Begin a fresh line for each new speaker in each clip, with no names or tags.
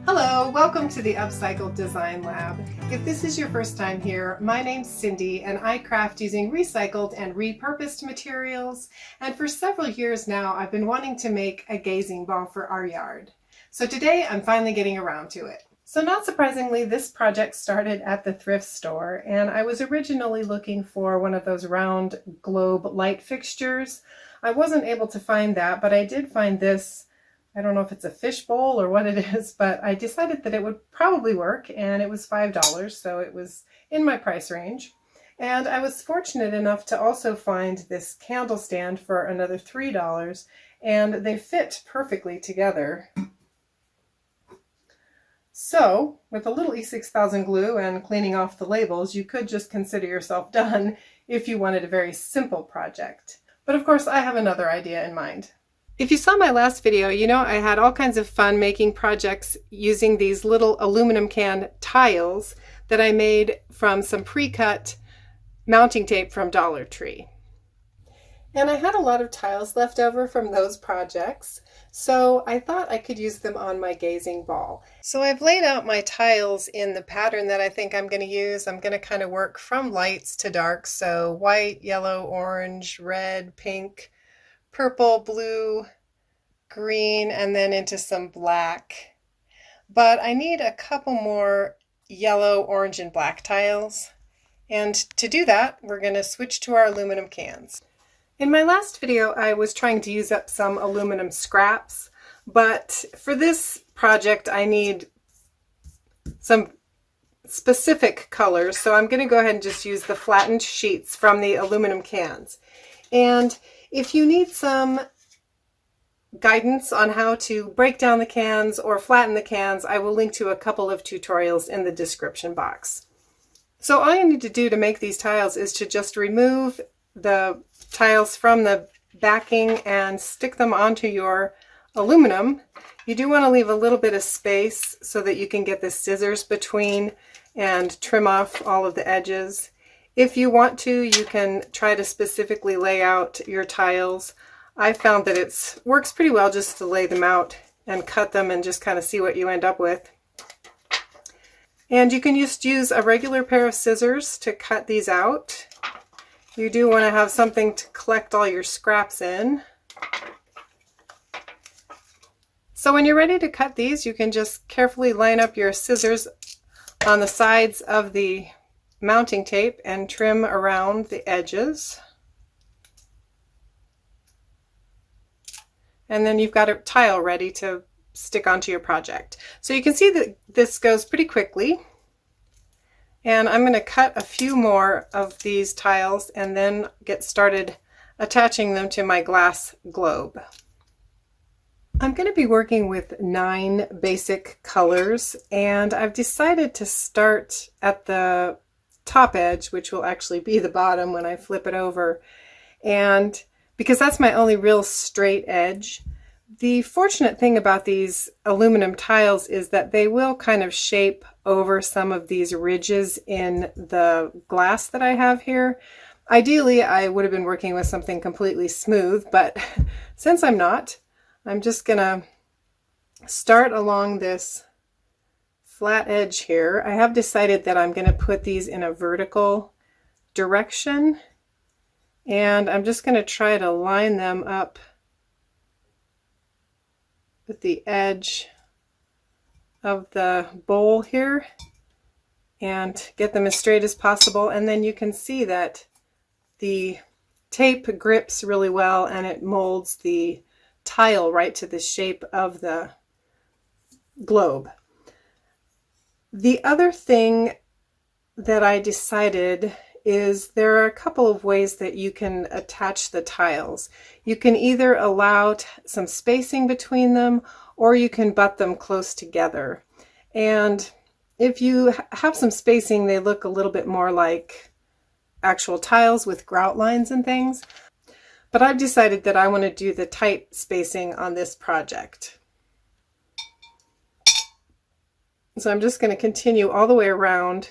Hello, welcome to the Upcycled Design Lab. If this is your first time here, my name's Cindy and I craft using recycled and repurposed materials. And for several years now, I've been wanting to make a gazing ball for our yard. So today I'm finally getting around to it. So not surprisingly, this project started at the thrift store, and I was originally looking for one of those round globe light fixtures. I wasn't able to find that, but I did find this. I don't know if it's a fish bowl or what it is, but I decided that it would probably work, and it was $5, so it was in my price range. And I was fortunate enough to also find this candle stand for another $3, and they fit perfectly together. So, with a little E6000 glue and cleaning off the labels, you could just consider yourself done if you wanted a very simple project. But of course, I have another idea in mind. If you saw my last video, you know I had all kinds of fun making projects using these little aluminum can tiles that I made from some pre-cut mounting tape from Dollar Tree. And I had a lot of tiles left over from those projects, so I thought I could use them on my gazing ball. So I've laid out my tiles in the pattern that I think I'm going to use. I'm going to kind of work from lights to darks, so white, yellow, orange, red, pink, purple, blue, green, and then into some black. But I need a couple more yellow, orange, and black tiles. And to do that, we're going to switch to our aluminum cans. In my last video, I was trying to use up some aluminum scraps, but for this project, I need some specific colors. So I'm going to go ahead and just use the flattened sheets from the aluminum cans. And if you need some guidance on how to break down the cans or flatten the cans, I will link to a couple of tutorials in the description box. So all you need to do to make these tiles is to just remove the tiles from the backing and stick them onto your aluminum. You do want to leave a little bit of space so that you can get the scissors between and trim off all of the edges. If you want to, you can try to specifically lay out your tiles. I found that it works pretty well just to lay them out and cut them and just kind of see what you end up with. And you can just use a regular pair of scissors to cut these out. You do want to have something to collect all your scraps in. So when you're ready to cut these, you can just carefully line up your scissors on the sides of the mounting tape and trim around the edges. And then you've got a tile ready to stick onto your project. So you can see that this goes pretty quickly. And I'm going to cut a few more of these tiles and then get started attaching them to my glass globe. I'm going to be working with 9 basic colors, and I've decided to start at the top edge, which will actually be the bottom when I flip it over. And because that's my only real straight edge. The fortunate thing about these aluminum tiles is that they will kind of shape over some of these ridges in the glass that I have here. Ideally, I would have been working with something completely smooth, but since I'm not, I'm just gonna start along this flat edge here. I have decided that I'm gonna put these in a vertical direction, and I'm just going to try to line them up with the edge of the bowl here and get them as straight as possible. And then you can see that the tape grips really well and it molds the tile right to the shape of the globe. The other thing that I decided is there are a couple of ways that you can attach the tiles. You can either allow some spacing between them, or you can butt them close together. And if you have some spacing, they look a little bit more like actual tiles with grout lines and things. But I've decided that I want to do the tight spacing on this project. So I'm just going to continue all the way around,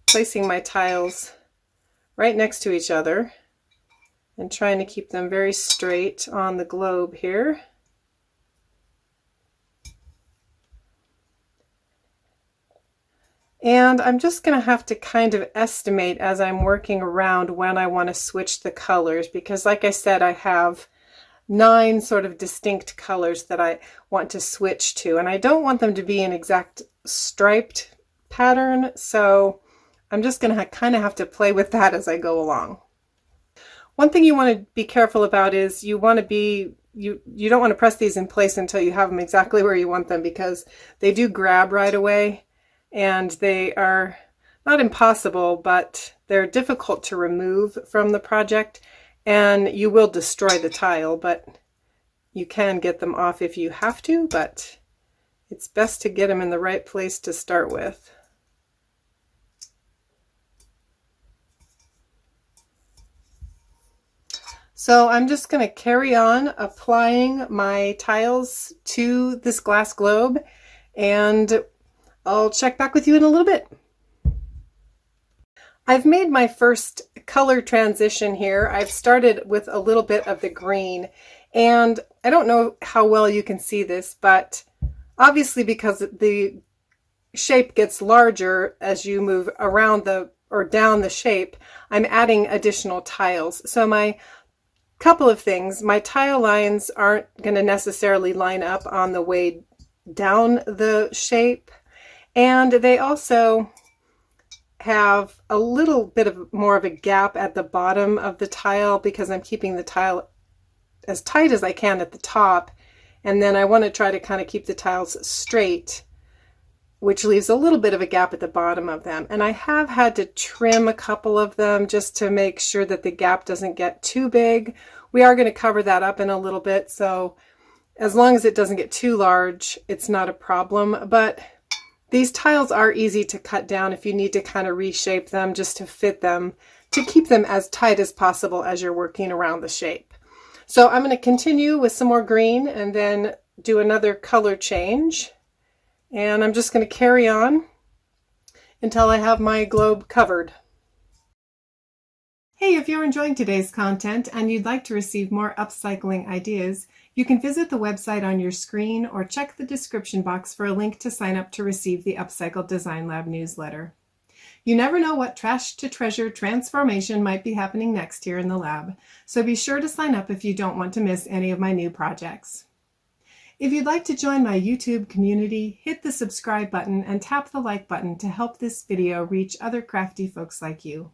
placing my tiles right next to each other. and trying to keep them very straight on the globe here. And I'm just going to have to kind of estimate as I'm working around when I want to switch the colors, because like I said, I have 9 sort of distinct colors that I want to switch to, and I don't want them to be an exact striped pattern, so I'm just going to kind of have to play with that as I go along. One thing you want to be careful about is you want to be you don't want to press these in place until you have them exactly where you want them, because they do grab right away. And they are not impossible, but they're difficult to remove from the project, and you will destroy the tile, but you can get them off if you have to, but it's best to get them in the right place to start with. So I'm just going to carry on applying my tiles to this glass globe, and I'll check back with you in a little bit. I've made my first color transition here. I've started with a little bit of the green, and I don't know how well you can see this, but obviously because the shape gets larger as you move around or down the shape, I'm adding additional tiles. So my couple of things, my tile lines aren't going to necessarily line up on the way down the shape. And they also have a little bit of more of a gap at the bottom of the tile, because I'm keeping the tile as tight as I can at the top. And then I want to try to kind of keep the tiles straight, which leaves a little bit of a gap at the bottom of them. And I have had to trim a couple of them just to make sure that the gap doesn't get too big. We are going to cover that up in a little bit, so as long as it doesn't get too large, it's not a problem. But these tiles are easy to cut down if you need to kind of reshape them just to fit them, to keep them as tight as possible as you're working around the shape. So I'm going to continue with some more green and then do another color change. And I'm just going to carry on until I have my globe covered. Hey, if you're enjoying today's content and you'd like to receive more upcycling ideas, you can visit the website on your screen or check the description box for a link to sign up to receive the Upcycled Design Lab newsletter. You never know what trash to treasure transformation might be happening next here in the lab, so be sure to sign up if you don't want to miss any of my new projects. If you'd like to join my YouTube community, hit the subscribe button and tap the like button to help this video reach other crafty folks like you.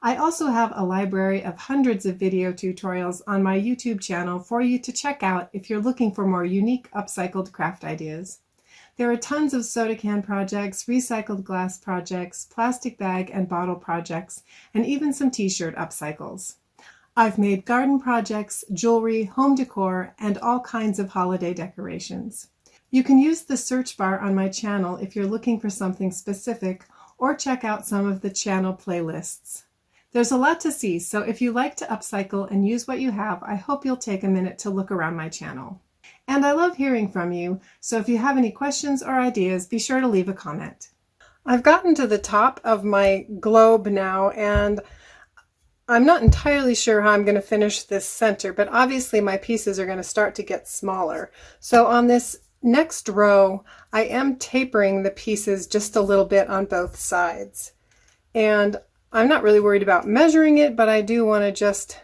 I also have a library of hundreds of video tutorials on my YouTube channel for you to check out if you're looking for more unique upcycled craft ideas. There are tons of soda can projects, recycled glass projects, plastic bag and bottle projects, and even some t-shirt upcycles. I've made garden projects, jewelry, home decor, and all kinds of holiday decorations. You can use the search bar on my channel if you're looking for something specific, or check out some of the channel playlists. There's a lot to see, so if you like to upcycle and use what you have, I hope you'll take a minute to look around my channel. And I love hearing from you, so if you have any questions or ideas, be sure to leave a comment. I've gotten to the top of my globe now, and I'm not entirely sure how I'm going to finish this center, but obviously my pieces are going to start to get smaller. So on this next row, I am tapering the pieces just a little bit on both sides. And I'm not really worried about measuring it, but I do want to just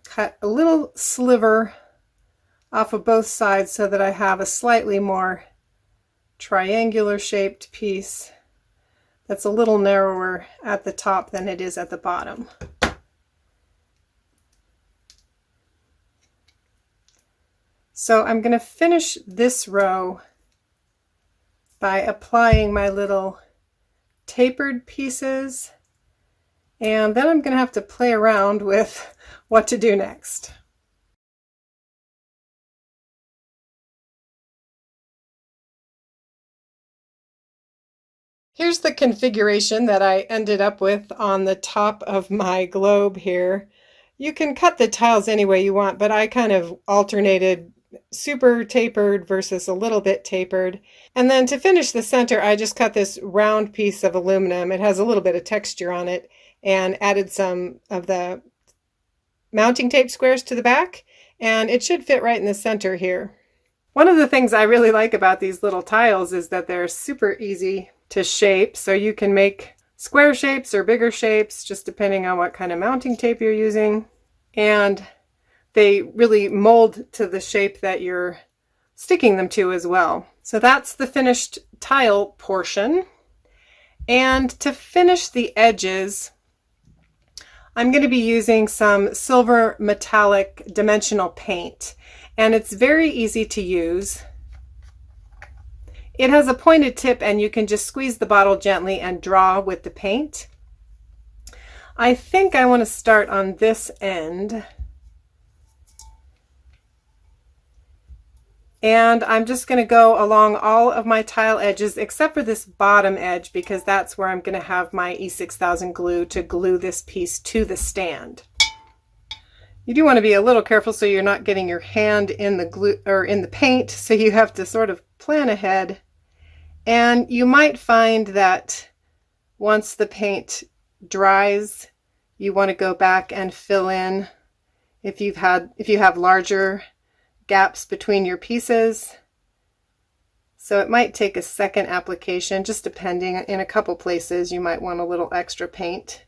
cut a little sliver off of both sides so that I have a slightly more triangular shaped piece that's a little narrower at the top than it is at the bottom. So I'm going to finish this row by applying my little tapered pieces, and then I'm going to have to play around with what to do next. Here's the configuration that I ended up with on the top of my globe here. You can cut the tiles any way you want, but I kind of alternated super tapered versus a little bit tapered. And then to finish the center, I just cut this round piece of aluminum. It has a little bit of texture on it, and added some of the mounting tape squares to the back, and it should fit right in the center here. One of the things I really like about these little tiles is that they're super easy to shape, so you can make square shapes or bigger shapes just depending on what kind of mounting tape you're using, and they really mold to the shape that you're sticking them to as well. So that's the finished tile portion. And to finish the edges, I'm going to be using some silver metallic dimensional paint, and it's very easy to use. It has a pointed tip and you can just squeeze the bottle gently and draw with the paint. I think I want to start on this end. And I'm just going to go along all of my tile edges except for this bottom edge, because that's where I'm going to have my E6000 glue to glue this piece to the stand. You do want to be a little careful so you're not getting your hand in the glue or in the paint, so you have to sort of plan ahead. And you might find that once the paint dries, you want to go back and fill in if you have larger gaps between your pieces. So it might take a second application, just depending. In a couple places you might want a little extra paint.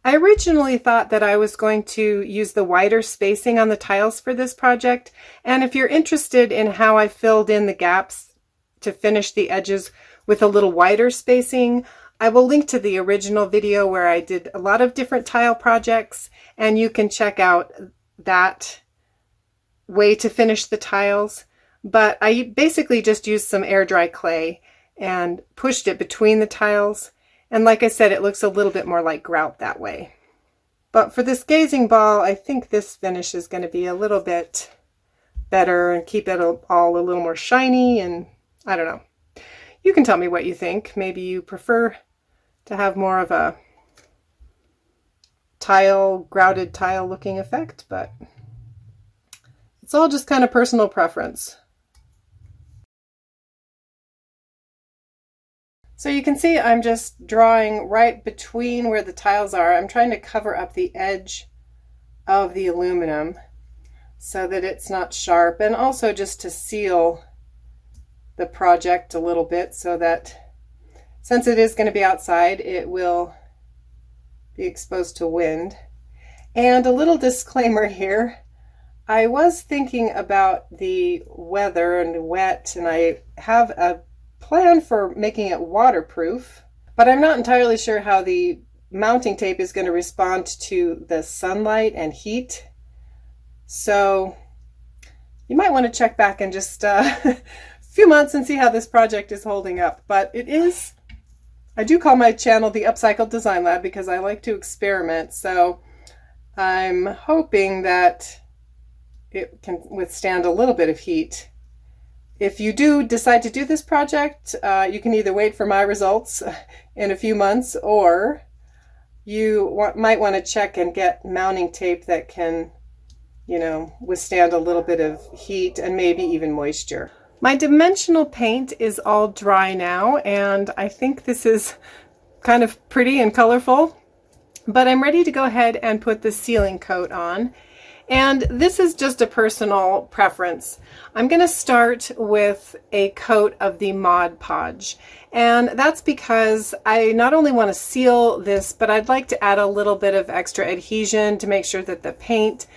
I originally thought that I was going to use the wider spacing on the tiles for this project, and if you're interested in how I filled in the gaps to finish the edges with a little wider spacing, I will link to the original video where I did a lot of different tile projects, and you can check out that way to finish the tiles. But I basically just used some air dry clay and pushed it between the tiles, and like I said, it looks a little bit more like grout that way. But for this gazing ball, I think this finish is going to be a little bit better and keep it all a little more shiny, and I don't know. You can tell me what you think. Maybe you prefer to have more of a grouted tile looking effect, but it's all just kind of personal preference. So you can see I'm just drawing right between where the tiles are. I'm trying to cover up the edge of the aluminum so that it's not sharp, and also just to seal the project a little bit so that since it is going to be outside, it will be exposed to wind. And a little disclaimer here, I was thinking about the weather and wet, and I have a plan for making it waterproof, but I'm not entirely sure how the mounting tape is going to respond to the sunlight and heat. So you might want to check back in just a few months and see how this project is holding up. But it is, I do call my channel the Upcycled Design Lab because I like to experiment. So I'm hoping that it can withstand a little bit of heat. If you do decide to do this project, you can either wait for my results in a few months, or you might want to check and get mounting tape that can, withstand a little bit of heat and maybe even moisture. My dimensional paint is all dry now, and I think this is kind of pretty and colorful, but I'm ready to go ahead and put the sealing coat on. And this is just a personal preference. I'm going to start with a coat of the Mod Podge, and that's because I not only want to seal this, but I'd like to add a little bit of extra adhesion to make sure that the paint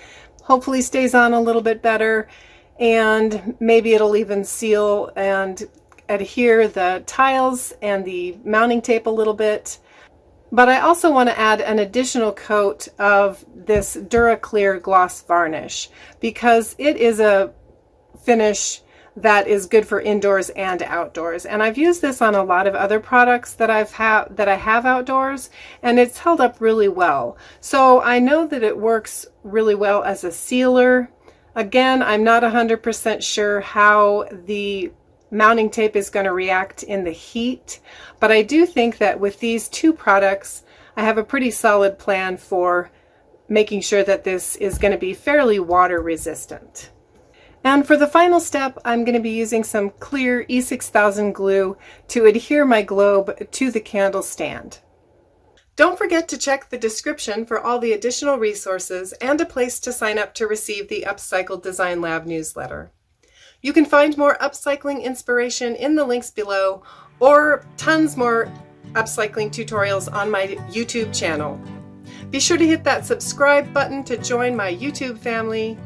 hopefully stays on a little bit better, and maybe it'll even seal and adhere the tiles and the mounting tape a little bit. But I also want to add an additional coat of this DuraClear gloss varnish because it is a finish that is good for indoors and outdoors. And I've used this on a lot of other products that I have outdoors, and it's held up really well. So I know that it works really well as a sealer. Again, I'm not 100% sure how the mounting tape is going to react in the heat, but I do think that with these two products, I have a pretty solid plan for making sure that this is going to be fairly water resistant. And for the final step, I'm going to be using some clear E6000 glue to adhere my globe to the candle stand. Don't forget to check the description for all the additional resources and a place to sign up to receive the Upcycled Design Lab newsletter. You can find more upcycling inspiration in the links below, or tons more upcycling tutorials on my YouTube channel. Be sure to hit that subscribe button to join my YouTube family.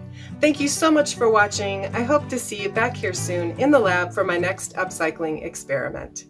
Thank you so much for watching. I hope to see you back here soon in the lab for my next upcycling experiment.